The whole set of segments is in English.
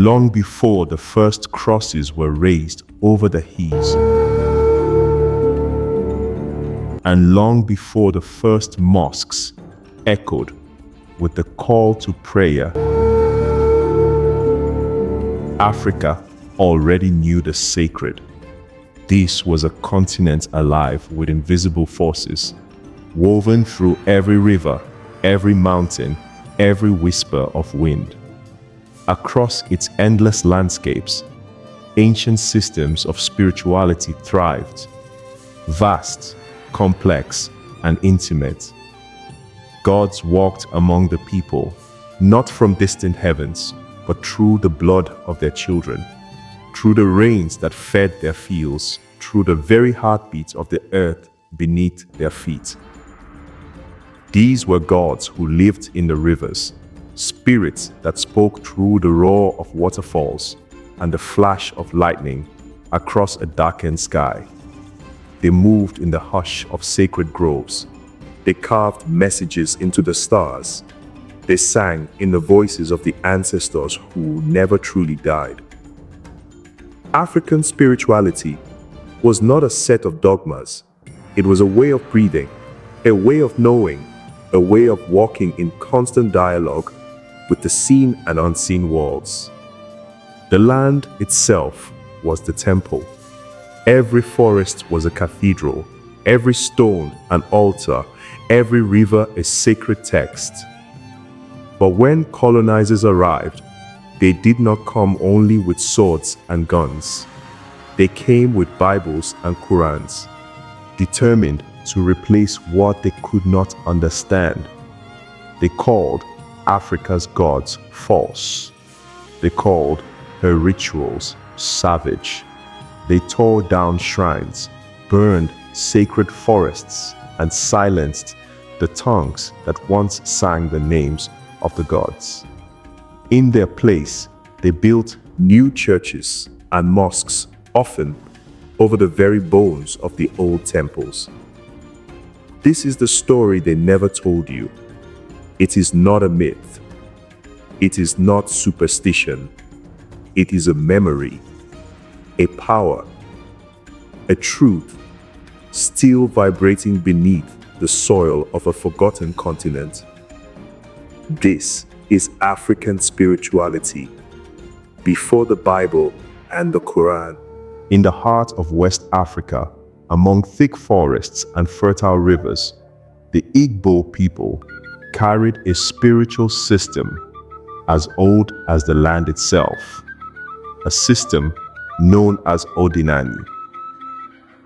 long before the first crosses were raised over the hills, and long before the first mosques echoed with the call to prayer, Africa already knew the sacred. This was a continent alive with invisible forces, woven through every river, every mountain, every whisper of wind. Across its endless landscapes, ancient systems of spirituality thrived, vast, complex, and intimate. Gods walked among the people, not from distant heavens, but through the blood of their children, through the rains that fed their fields, through the very heartbeat of the earth beneath their feet. These were gods who lived in the rivers, spirits that spoke through the roar of waterfalls and the flash of lightning across a darkened sky. They moved in the hush of sacred groves. They carved messages into the stars. They sang in the voices of the ancestors who never truly died. African spirituality was not a set of dogmas. It was a way of breathing, a way of knowing, a way of walking in constant dialogue with the seen and unseen worlds. The land itself was the temple. Every forest was a cathedral, every stone an altar, every river a sacred text. But when colonizers arrived, they did not come only with swords and guns. They came with Bibles and Qurans, determined to replace what they could not understand. They called Africa's gods false. They called her rituals savage. They tore down shrines, burned sacred forests, and silenced the tongues that once sang the names of the gods. In their place, they built new churches and mosques, often over the very bones of the old temples. This is the story they never told you. It is not a myth. It is not superstition. It is a memory, a power, a truth, still vibrating beneath the soil of a forgotten continent. This is African spirituality, before the Bible and the Quran. In the heart of West Africa, among thick forests and fertile rivers, the Igbo people carried a spiritual system as old as the land itself, a system known as Odinani.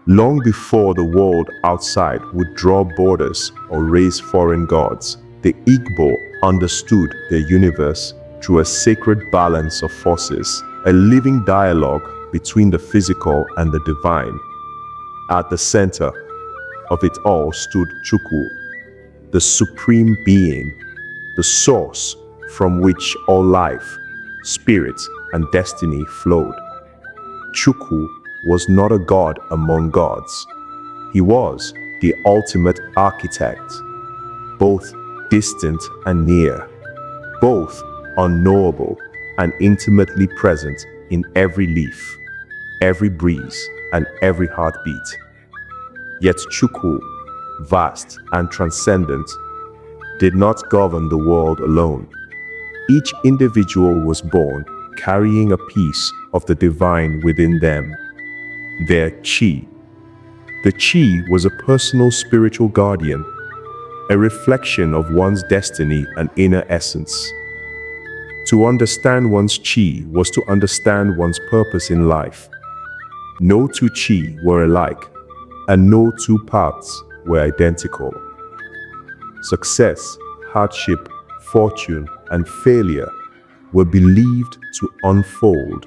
Long before the world outside would draw borders or raise foreign gods, the Igbo understood their universe through a sacred balance of forces, a living dialogue between the physical and the divine. At the center of it all stood Chukwu, the supreme being, the source from which all life, spirit, and destiny flowed. Chukwu was not a god among gods. He was the ultimate architect, both distant and near, both unknowable and intimately present in every leaf, every breeze, and every heartbeat. Yet Chukwu, vast and transcendent, did not govern the world alone. Each individual was born carrying a piece of the divine within them, their chi. The chi was a personal spiritual guardian, a reflection of one's destiny and inner essence. To understand one's chi was to understand one's purpose in life. No two chi were alike, and no two paths were identical. Success, hardship, fortune, and failure were believed to unfold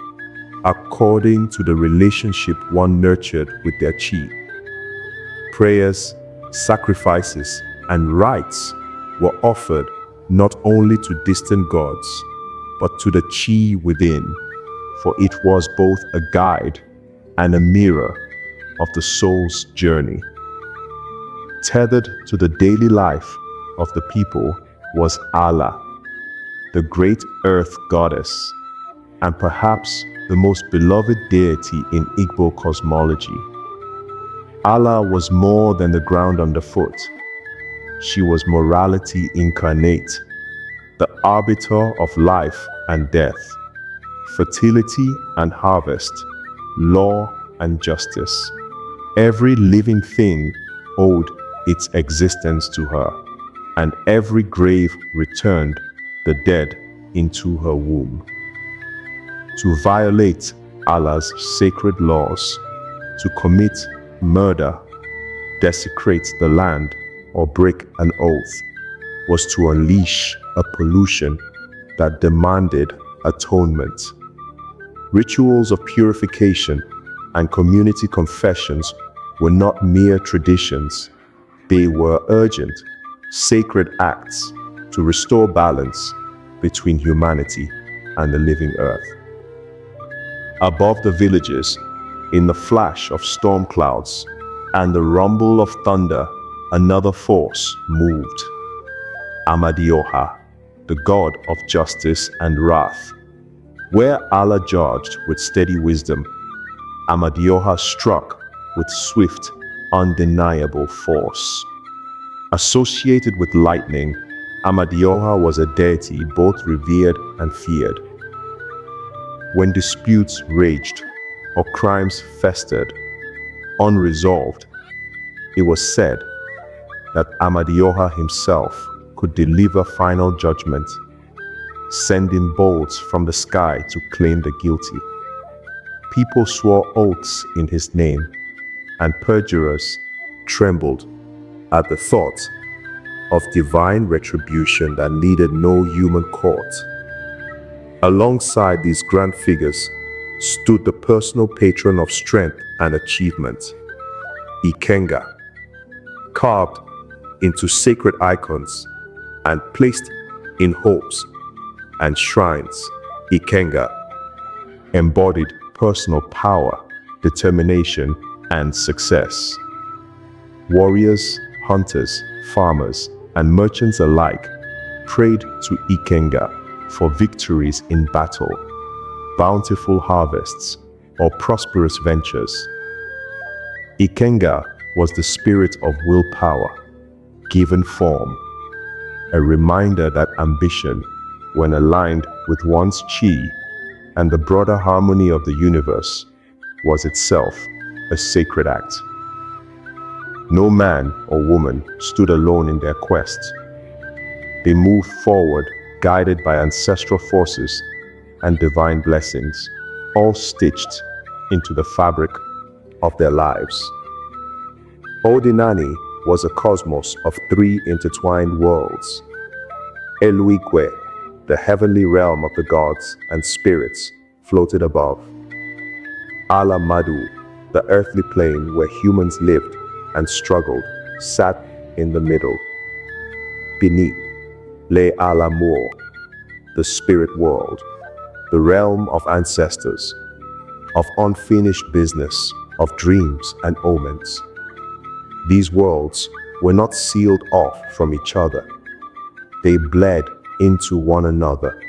according to the relationship one nurtured with their chi. Prayers, sacrifices, and rites were offered not only to distant gods, but to the chi within, for it was both a guide and a mirror of the soul's journey. Tethered to the daily life of the people was Allah, the great earth goddess, and perhaps the most beloved deity in Igbo cosmology. Allah was more than the ground underfoot. She was morality incarnate, the arbiter of life and death, fertility and harvest, law and justice. Every living thing owed its existence to her, and every grave returned the dead into her womb. To violate Allah's sacred laws, to commit murder, desecrate the land, or break an oath, was to unleash a pollution that demanded atonement. Rituals of purification and community confessions were not mere traditions. They were urgent, sacred acts to restore balance between humanity and the living earth. Above the villages, in the flash of storm clouds and the rumble of thunder, another force moved. Amadioha, the god of justice and wrath. Where Allah judged with steady wisdom, Amadioha struck with swift, undeniable force. Associated with lightning, Amadioha was a deity both revered and feared. When disputes raged or crimes festered, unresolved, it was said that Amadioha himself could deliver final judgment, sending bolts from the sky to claim the guilty. People swore oaths in his name, and perjurers trembled at the thought of divine retribution that needed no human court. Alongside these grand figures stood the personal patron of strength and achievement, Ikenga, carved into sacred icons and placed in hopes and shrines. Ikenga embodied personal power, determination, and success. Warriors, hunters, farmers, and merchants alike prayed to Ikenga for victories in battle, bountiful harvests, or prosperous ventures. Ikenga was the spirit of willpower, given form, a reminder that ambition, when aligned with one's chi and the broader harmony of the universe, was itself a sacred act. No man or woman stood alone in their quest. They moved forward, guided by ancestral forces and divine blessings, all stitched into the fabric of their lives. Odinani was a cosmos of three intertwined worlds. Eluigwe, the heavenly realm of the gods and spirits, floated above. Ala Madu, the earthly plane where humans lived and struggled, sat in the middle. Beneath lay Ala Mur, the spirit world, the realm of ancestors, of unfinished business, of dreams and omens. These worlds were not sealed off from each other. They bled into one another,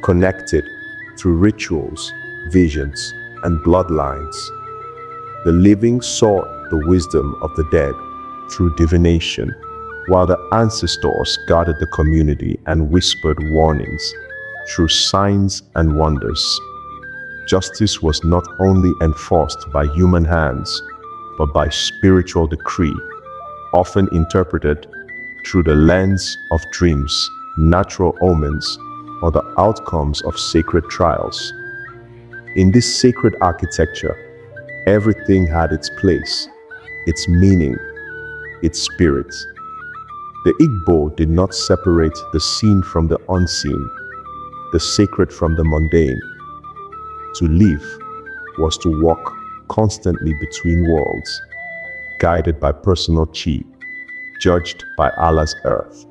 connected through rituals, visions, and bloodlines. The living sought the wisdom of the dead through divination, while the ancestors guarded the community and whispered warnings through signs and wonders. Justice was not only enforced by human hands, but by spiritual decree, often interpreted through the lens of dreams, natural omens, or the outcomes of sacred trials. In this sacred architecture, everything had its place, its meaning, its spirit. The Igbo did not separate the seen from the unseen, the sacred from the mundane. To live was to walk constantly between worlds, guided by personal chi, judged by Allah's earth,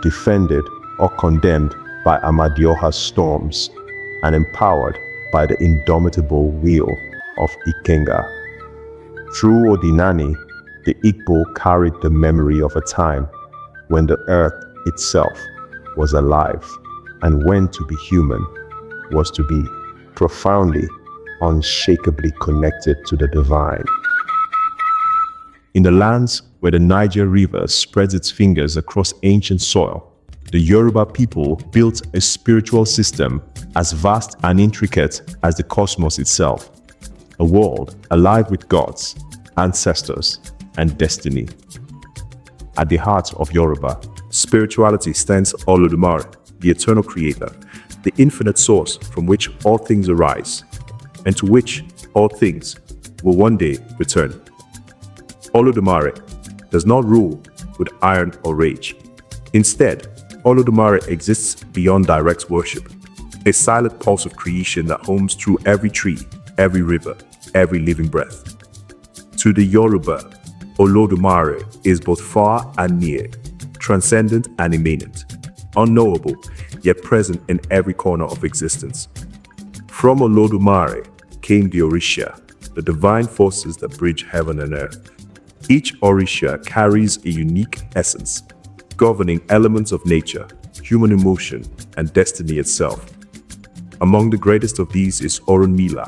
defended or condemned by Amadioha's storms, and empowered by the indomitable will of Ikenga. Through Odinani, the Igbo carried the memory of a time when the earth itself was alive, and when to be human was to be profoundly, unshakably connected to the divine. In the lands where the Niger River spreads its fingers across ancient soil, the Yoruba people built a spiritual system as vast and intricate as the cosmos itself, a world alive with gods, ancestors, and destiny. At the heart of Yoruba, spirituality stands Olodumare, the eternal creator, the infinite source from which all things arise, and to which all things will one day return. Olodumare does not rule with iron or rage. Instead, Olodumare exists beyond direct worship, a silent pulse of creation that homes through every tree, every river, every living breath. To the Yoruba, Olodumare is both far and near, transcendent and immanent, unknowable, yet present in every corner of existence. From Olodumare came the Orisha, the divine forces that bridge heaven and earth. Each Orisha carries a unique essence, governing elements of nature, human emotion, and destiny itself. Among the greatest of these is Orunmila,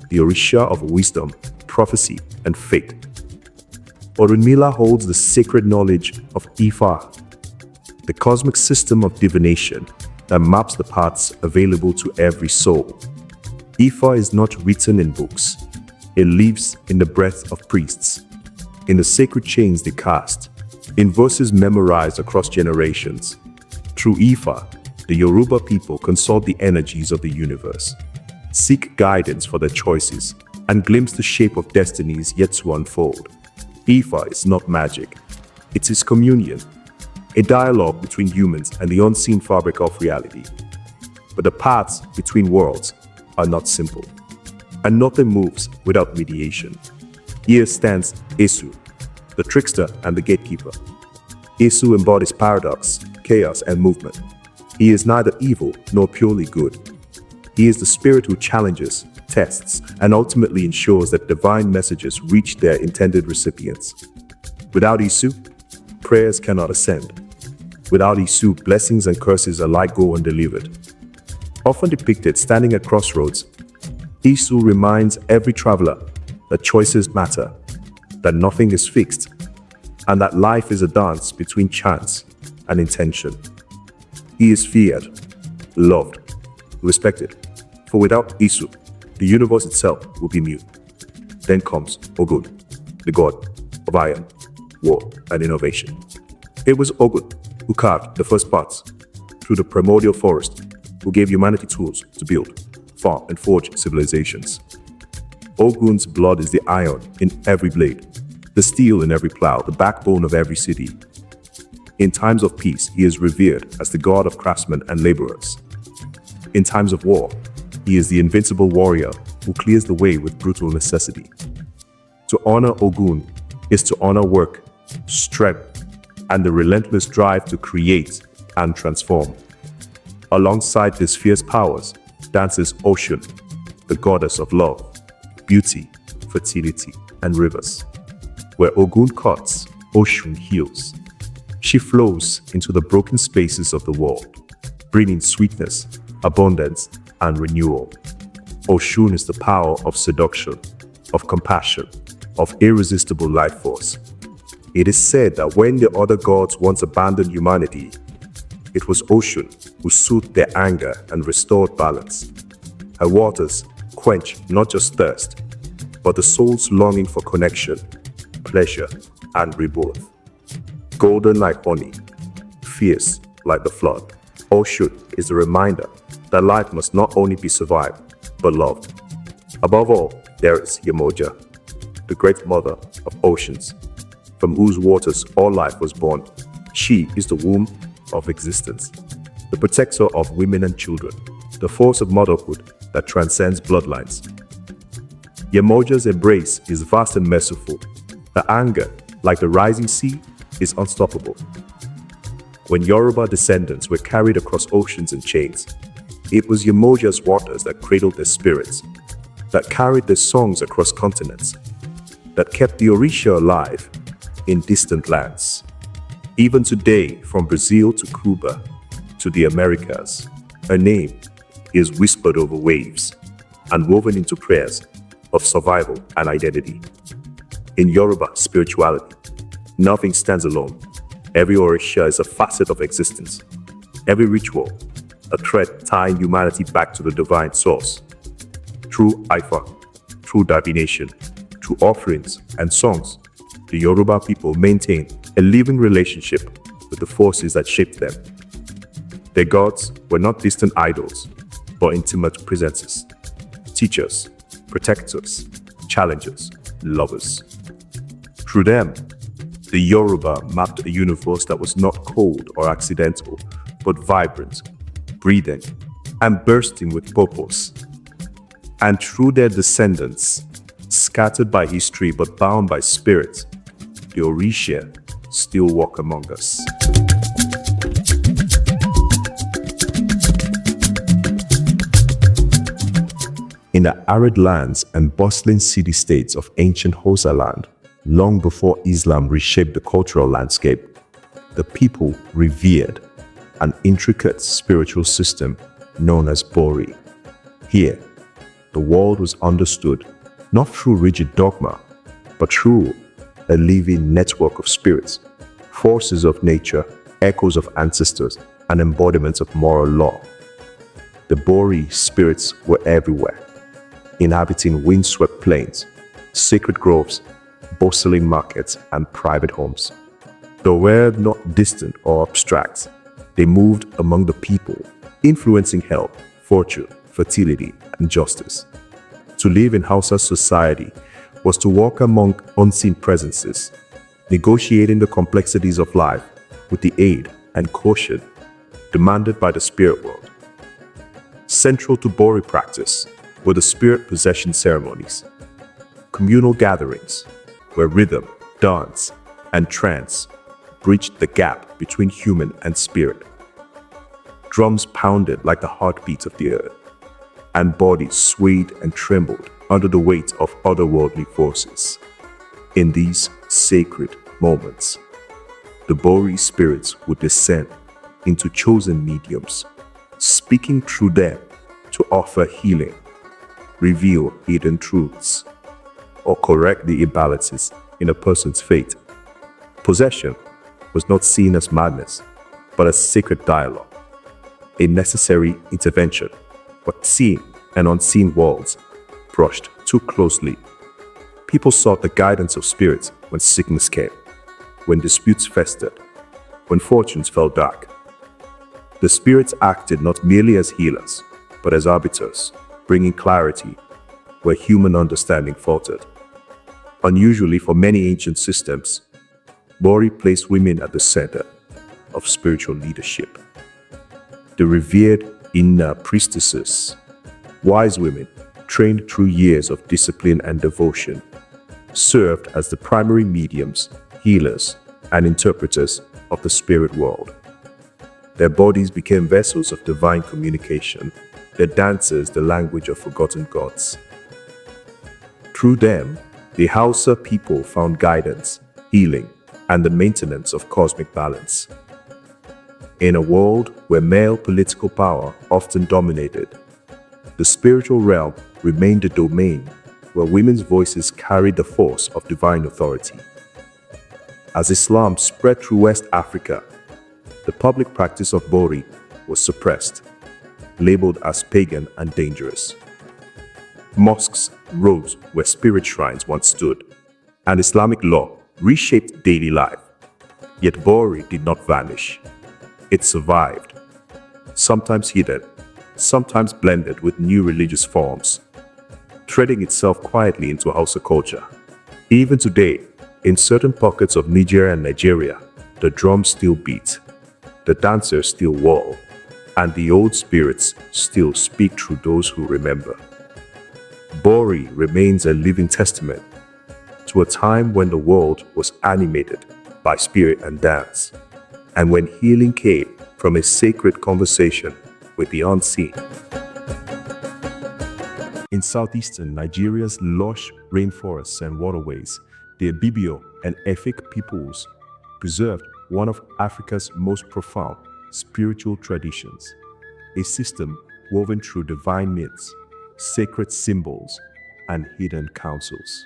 the Orisha of wisdom, prophecy, and fate. Orunmila holds the sacred knowledge of Ifa, the cosmic system of divination that maps the paths available to every soul. Ifa is not written in books. It lives in the breath of priests, in the sacred chains they cast, in verses memorized across generations. Through Ifa, the Yoruba people consult the energies of the universe, seek guidance for their choices, and glimpse the shape of destinies yet to unfold. Ifa is not magic. It is communion, a dialogue between humans and the unseen fabric of reality. But the paths between worlds are not simple, and nothing moves without mediation. Here stands Esu, the trickster and the gatekeeper. Esu embodies paradox, chaos, and movement. He is neither evil nor purely good. He is the spirit who challenges, tests, and ultimately ensures that divine messages reach their intended recipients. Without Esu, prayers cannot ascend. Without Esu, blessings and curses alike go undelivered. Often depicted standing at crossroads, Esu reminds every traveler that choices matter, that nothing is fixed, and that life is a dance between chance and intention. He is feared, loved, respected, for without Esu, the universe itself will be mute. Then comes Ogun, the god of iron, war, and innovation. It was Ogun who carved the first paths through the primordial forest, who gave humanity tools to build, farm, and forge civilizations. Ogun's blood is the iron in every blade, the steel in every plow, the backbone of every city. In times of peace, he is revered as the god of craftsmen and laborers. In times of war, he is the invincible warrior who clears the way with brutal necessity. To honor Ogun is to honor work, strength, and the relentless drive to create and transform. Alongside these fierce powers dances Oshun, the goddess of love, beauty, fertility, and rivers. Where Ogun cuts, Oshun heals. She flows into the broken spaces of the world, bringing sweetness, abundance, and renewal. Oshun is the power of seduction, of compassion, of irresistible life force. It is said that when the other gods once abandoned humanity, it was Oshun who soothed their anger and restored balance. Her waters quench not just thirst, but the soul's longing for connection, pleasure, and rebirth. Golden like honey, fierce like the flood, Oshun is a reminder that life must not only be survived, but loved. Above all, there is Yemoja, the great mother of oceans, from whose waters all life was born. She is the womb of existence, the protector of women and children, the force of motherhood that transcends bloodlines. Yemoja's embrace is vast and merciful. Her anger, like the rising sea, is unstoppable. When Yoruba descendants were carried across oceans in chains, it was Yemoja's waters that cradled their spirits, that carried their songs across continents, that kept the Orisha alive in distant lands. Even today, from Brazil to Cuba to the Americas, her name is whispered over waves, and woven into prayers of survival and identity. In Yoruba spirituality, nothing stands alone. Every Orisha is a facet of existence. Every ritual, a thread tying humanity back to the divine source. Through Ifa, through divination, through offerings and songs, the Yoruba people maintain a living relationship with the forces that shaped them. Their gods were not distant idols, but intimate presences, teachers, protectors, challengers, lovers. Through them, the Yoruba mapped a universe that was not cold or accidental, but vibrant, breathing, and bursting with purpose. And through their descendants, scattered by history but bound by spirit, the Orisha still walk among us. In the arid lands and bustling city-states of ancient Hausa land, long before Islam reshaped the cultural landscape, the people revered an intricate spiritual system known as Bori. Here, the world was understood not through rigid dogma, but through a living network of spirits, forces of nature, echoes of ancestors, and embodiments of moral law. The Bori spirits were everywhere, inhabiting windswept plains, sacred groves, bustling markets, and private homes. Though were not distant or abstract, they moved among the people, influencing health, fortune, fertility, and justice. To live in Hausa society was to walk among unseen presences, negotiating the complexities of life with the aid and caution demanded by the spirit world. Central to Bori practice were the spirit possession ceremonies, communal gatherings where rhythm, dance, and trance bridged the gap between human and spirit. Drums pounded like the heartbeat of the earth, and bodies swayed and trembled under the weight of otherworldly forces. In these sacred moments, the Bori spirits would descend into chosen mediums, speaking through them to offer healing, reveal hidden truths, or correct the imbalances in a person's fate. Possession was not seen as madness, but as sacred dialogue, a necessary intervention, but seen and unseen worlds brushed too closely. People sought the guidance of spirits when sickness came, when disputes festered, when fortunes fell dark. The spirits acted not merely as healers, but as arbiters, bringing clarity where human understanding faltered. Unusually for many ancient systems, Bori placed women at the center of spiritual leadership. The revered inner priestesses, wise women trained through years of discipline and devotion, served as the primary mediums, healers, and interpreters of the spirit world. Their bodies became vessels of divine communication, their dances the language of forgotten gods. Through them, the Hausa people found guidance, healing, and the maintenance of cosmic balance. In a world where male political power often dominated, the spiritual realm remained a domain where women's voices carried the force of divine authority. As Islam spread through West Africa, the public practice of Bori was suppressed, labeled as pagan and dangerous. Mosques rose where spirit shrines once stood, and Islamic law reshaped daily life. Yet Bori did not vanish. It survived, sometimes hidden, sometimes blended with new religious forms, threading itself quietly into Hausa culture. Even today, in certain pockets of Nigeria and Nigeria, the drums still beat, the dancers still whirl, and the old spirits still speak through those who remember. Bori remains a living testament to a time when the world was animated by spirit and dance, and when healing came from a sacred conversation with the unseen. In southeastern Nigeria's lush rainforests and waterways, the Ibibio and Efik peoples preserved one of Africa's most profound spiritual traditions, a system woven through divine myths, sacred symbols, and hidden councils.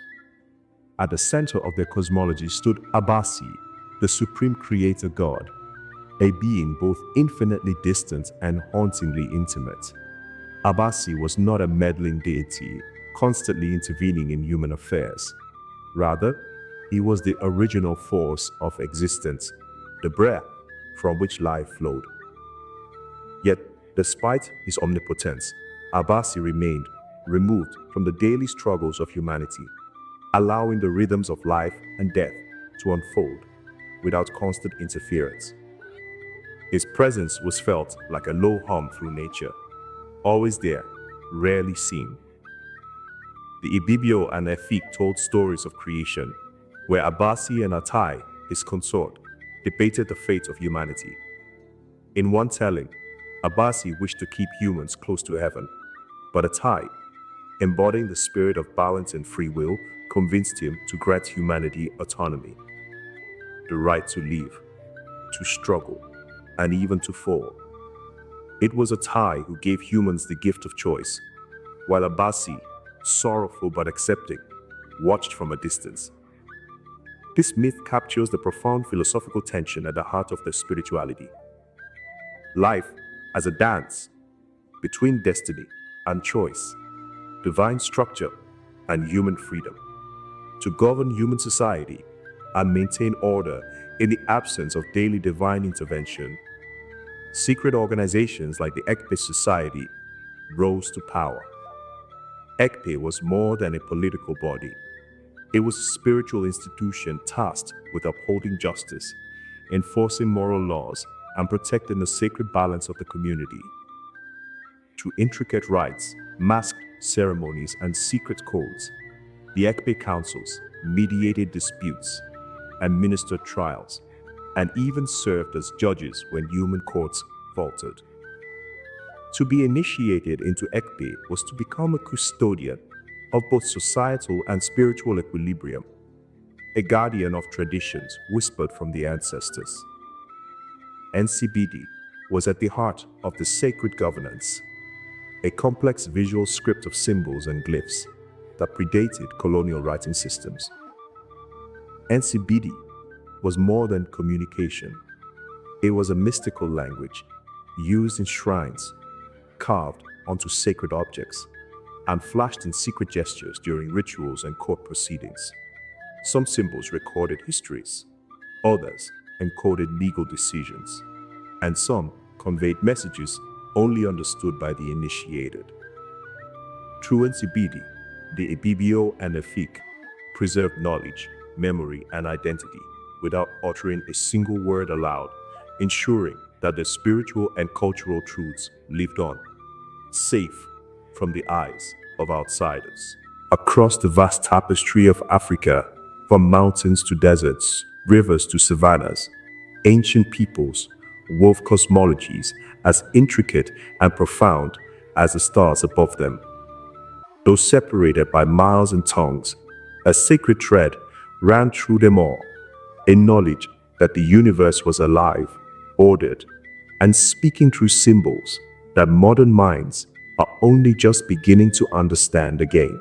At the center of their cosmology stood Abasi, the supreme creator god, a being both infinitely distant and hauntingly intimate. Abasi was not a meddling deity, constantly intervening in human affairs. Rather, he was the original force of existence, the breath from which life flowed. Yet, despite his omnipotence, Abasi remained removed from the daily struggles of humanity, allowing the rhythms of life and death to unfold without constant interference. His presence was felt like a low hum through nature, always there, rarely seen. The Ibibio and Efik told stories of creation, where Abasi and Atai, his consort, debated the fate of humanity. In one telling, Abasi wished to keep humans close to heaven, but Atai, embodying the spirit of balance and free will, convinced him to grant humanity autonomy, the right to live, to struggle, and even to fall. It was Atai who gave humans the gift of choice, while Abasi, sorrowful but accepting, watched from a distance. This myth captures the profound philosophical tension at the heart of their spirituality. Life as a dance between destiny and choice, divine structure and human freedom, to govern human society and maintain order in the absence of daily divine intervention. Secret organizations like the Ekpe Society rose to power. Ekpe was more than a political body. It was a spiritual institution tasked with upholding justice, enforcing moral laws, and protecting the sacred balance of the community. Through intricate rites, masked ceremonies, and secret codes, the Ekpe councils mediated disputes, administered trials, and even served as judges when human courts faltered. To be initiated into Ekpe was to become a custodian of both societal and spiritual equilibrium, a guardian of traditions whispered from the ancestors. Nsibidi was at the heart of the sacred governance, a complex visual script of symbols and glyphs that predated colonial writing systems. Nsibidi was more than communication. It was a mystical language used in shrines, carved onto sacred objects, and flashed in secret gestures during rituals and court proceedings. Some symbols recorded histories, others encoded legal decisions, and some conveyed messages only understood by the initiated. Through Nsibidi, the Ibibio and Efik preserved knowledge, memory, and identity without uttering a single word aloud, ensuring that the spiritual and cultural truths lived on, safe from the eyes of outsiders. Across the vast tapestry of Africa, from mountains to deserts, rivers to savannas, ancient peoples wove cosmologies as intricate and profound as the stars above them. Though separated by miles and tongues, a sacred thread ran through them all, a knowledge that the universe was alive, ordered, and speaking through symbols that modern minds are only just beginning to understand again.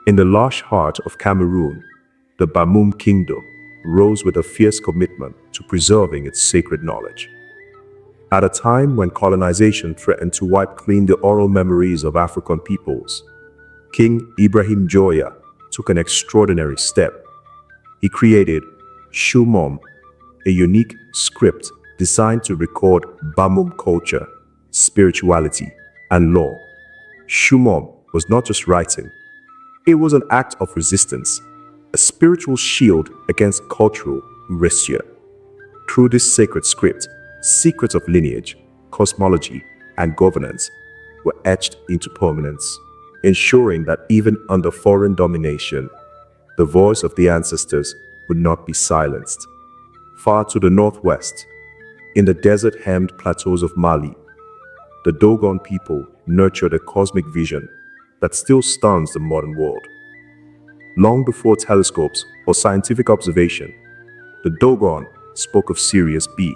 In the lush heart of Cameroon, the Bamum kingdom rose with a fierce commitment to preserving its sacred knowledge. At a time when colonization threatened to wipe clean the oral memories of African peoples, King Ibrahim Joya took an extraordinary step. He created Shumom, a unique script designed to record Bamum culture, spirituality, and law. Shumom was not just writing, it was an act of resistance, a spiritual shield against cultural erasure. Through this sacred script, secrets of lineage, cosmology, and governance were etched into permanence, ensuring that even under foreign domination, the voice of the ancestors would not be silenced. Far to the northwest, in the desert-hemmed plateaus of Mali, the Dogon people nurtured a cosmic vision that still stuns the modern world. Long before telescopes or scientific observation, the Dogon spoke of Sirius B,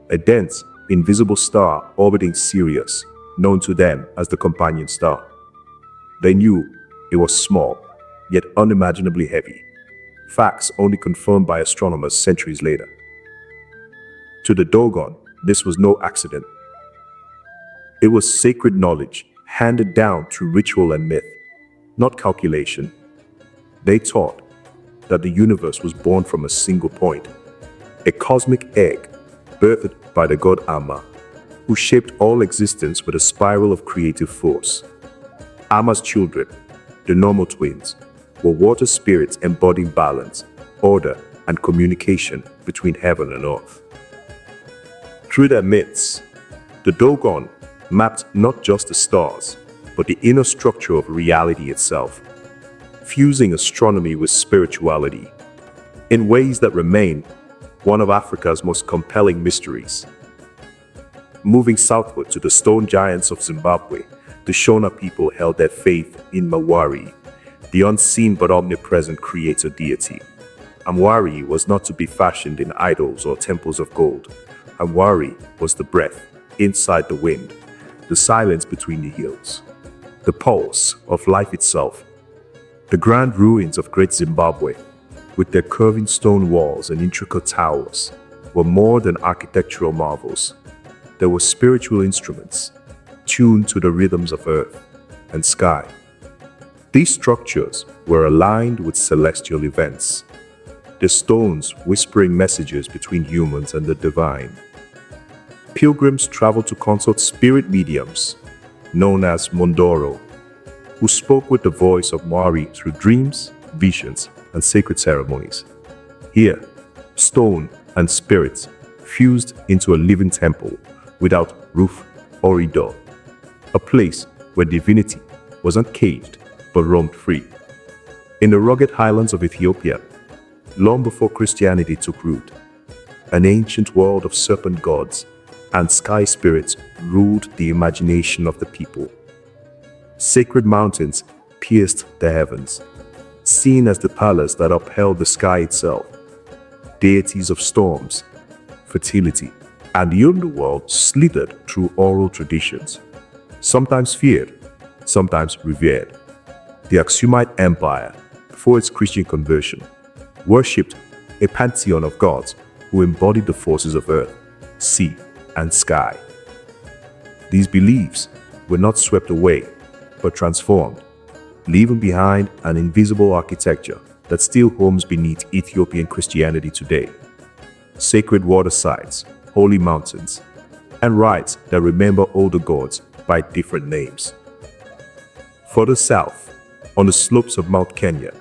a dense, invisible star orbiting Sirius, known to them as the companion star. They knew it was small, yet unimaginably heavy. Facts only confirmed by astronomers centuries later. To the Dogon, this was no accident. It was sacred knowledge handed down through ritual and myth, not calculation. They taught that the universe was born from a single point, a cosmic egg birthed by the god Amma, who shaped all existence with a spiral of creative force. Amma's children, the normal twins, were water spirits embodying balance, order, and communication between heaven and earth. Through their myths, the Dogon mapped not just the stars, but the inner structure of reality itself, fusing astronomy with spirituality in ways that remain one of Africa's most compelling mysteries. Moving southward to the stone giants of Zimbabwe, the Shona people held their faith in Mwari, the unseen but omnipresent creator deity. Mwari was not to be fashioned in idols or temples of gold. Mwari was the breath inside the wind, the silence between the hills, the pulse of life itself. The grand ruins of Great Zimbabwe, with their curving stone walls and intricate towers, were more than architectural marvels. They were spiritual instruments, tuned to the rhythms of earth and sky. These structures were aligned with celestial events, the stones whispering messages between humans and the divine. Pilgrims traveled to consult spirit mediums, known as Mondoro, who spoke with the voice of Mwari through dreams, visions, and sacred ceremonies. Here, stone and spirits fused into a living temple without roof or door, a place where divinity wasn't caged but roamed free. In the rugged highlands of Ethiopia, long before Christianity took root, an ancient world of serpent gods and sky spirits ruled the imagination of the people. Sacred mountains pierced the heavens, seen as the palace that upheld the sky itself. Deities of storms, fertility, and the underworld slithered through oral traditions, sometimes feared, sometimes revered. The Aksumite Empire, before its Christian conversion, worshipped a pantheon of gods who embodied the forces of earth, sea, and sky. These beliefs were not swept away, but transformed, leaving behind an invisible architecture that still homes beneath Ethiopian Christianity today. Sacred water sites, holy mountains, and rites that remember older gods by different names. Further south, on the slopes of Mount Kenya,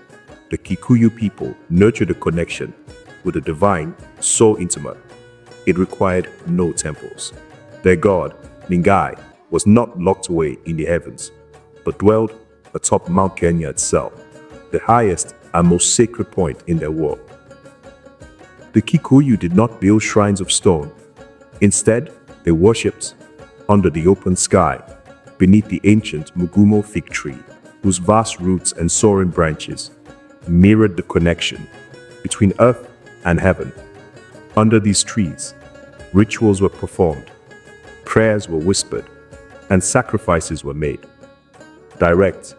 the Kikuyu people nurtured a connection with the divine so intimate, it required no temples. Their god, Ningai, was not locked away in the heavens, but dwelled atop Mount Kenya itself, the highest and most sacred point in their world. The Kikuyu did not build shrines of stone. Instead, they worshipped under the open sky, beneath the ancient Mugumo fig tree, whose vast roots and soaring branches mirrored the connection between earth and heaven. Under these trees, rituals were performed, prayers were whispered, and sacrifices were made. Direct,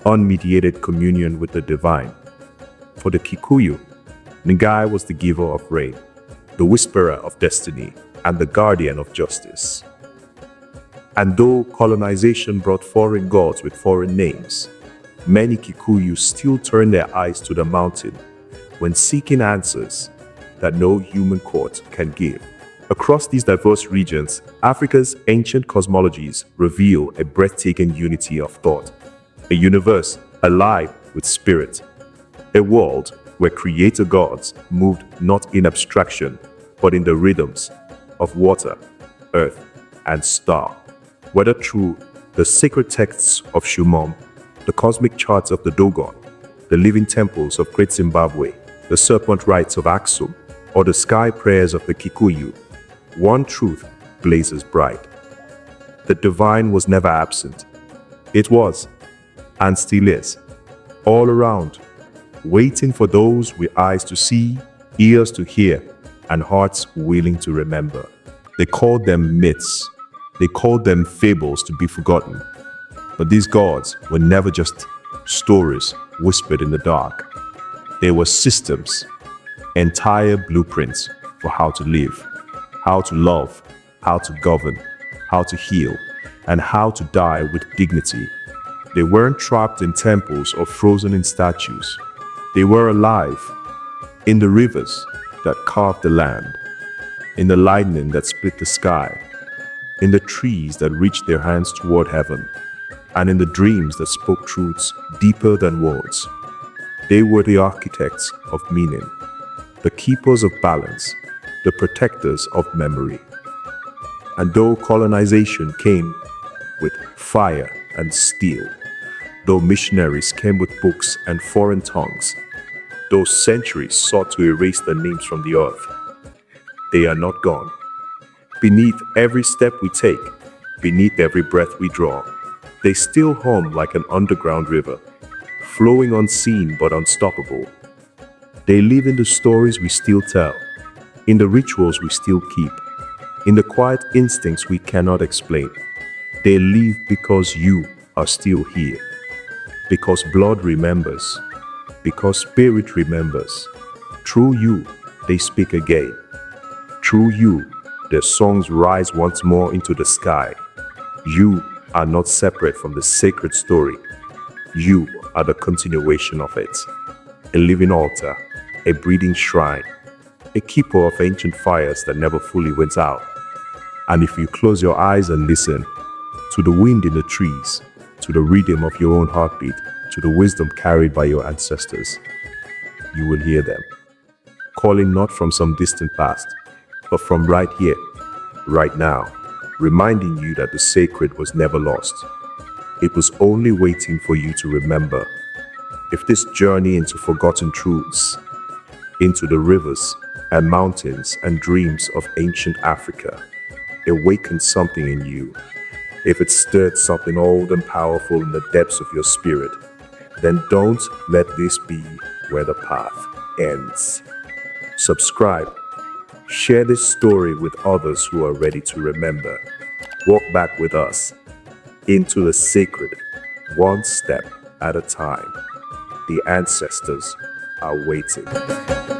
unmediated communion with the divine. For the Kikuyu, Ngai was the giver of rain, the whisperer of destiny, and the guardian of justice. And though colonization brought foreign gods with foreign names, many Kikuyu still turn their eyes to the mountain when seeking answers that no human court can give. Across these diverse regions, Africa's ancient cosmologies reveal a breathtaking unity of thought, a universe alive with spirit, a world where creator gods moved not in abstraction, but in the rhythms of water, earth, and star. Whether through the sacred texts of Shumon, the cosmic charts of the Dogon, the living temples of Great Zimbabwe, the serpent rites of Aksum, or the sky prayers of the Kikuyu, one truth blazes bright. The divine was never absent. It was, and still is, all around, waiting for those with eyes to see, ears to hear, and hearts willing to remember. They called them myths. They called them fables to be forgotten. But these gods were never just stories whispered in the dark. They were systems, entire blueprints for how to live, how to love, how to govern, how to heal, and how to die with dignity. They weren't trapped in temples or frozen in statues. They were alive in the rivers that carved the land, in the lightning that split the sky, in the trees that reached their hands toward heaven, and in the dreams that spoke truths deeper than words. They were the architects of meaning, the keepers of balance, the protectors of memory. And though colonization came with fire and steel, though missionaries came with books and foreign tongues, though centuries sought to erase their names from the earth, they are not gone. Beneath every step we take, beneath every breath we draw, they still hum like an underground river, flowing unseen but unstoppable. They live in the stories we still tell, in the rituals we still keep, in the quiet instincts we cannot explain. They live because you are still here, because blood remembers, because spirit remembers. Through you, they speak again. Through you, their songs rise once more into the sky. You are not separate from the sacred story. You are the continuation of it. A living altar, a breathing shrine, a keeper of ancient fires that never fully went out. And if you close your eyes and listen to the wind in the trees, to the rhythm of your own heartbeat, to the wisdom carried by your ancestors, you will hear them, calling not from some distant past, but from right here, right now, reminding you that the sacred was never lost. It was only waiting for you to remember. If this journey into forgotten truths, into the rivers and mountains and dreams of ancient Africa, awakened something in you, if it stirred something old and powerful in the depths of your spirit, then don't let this be where the path ends. Subscribe. Share this story with others who are ready to remember. Walk back with us into the sacred, one step at a time. The ancestors are waiting.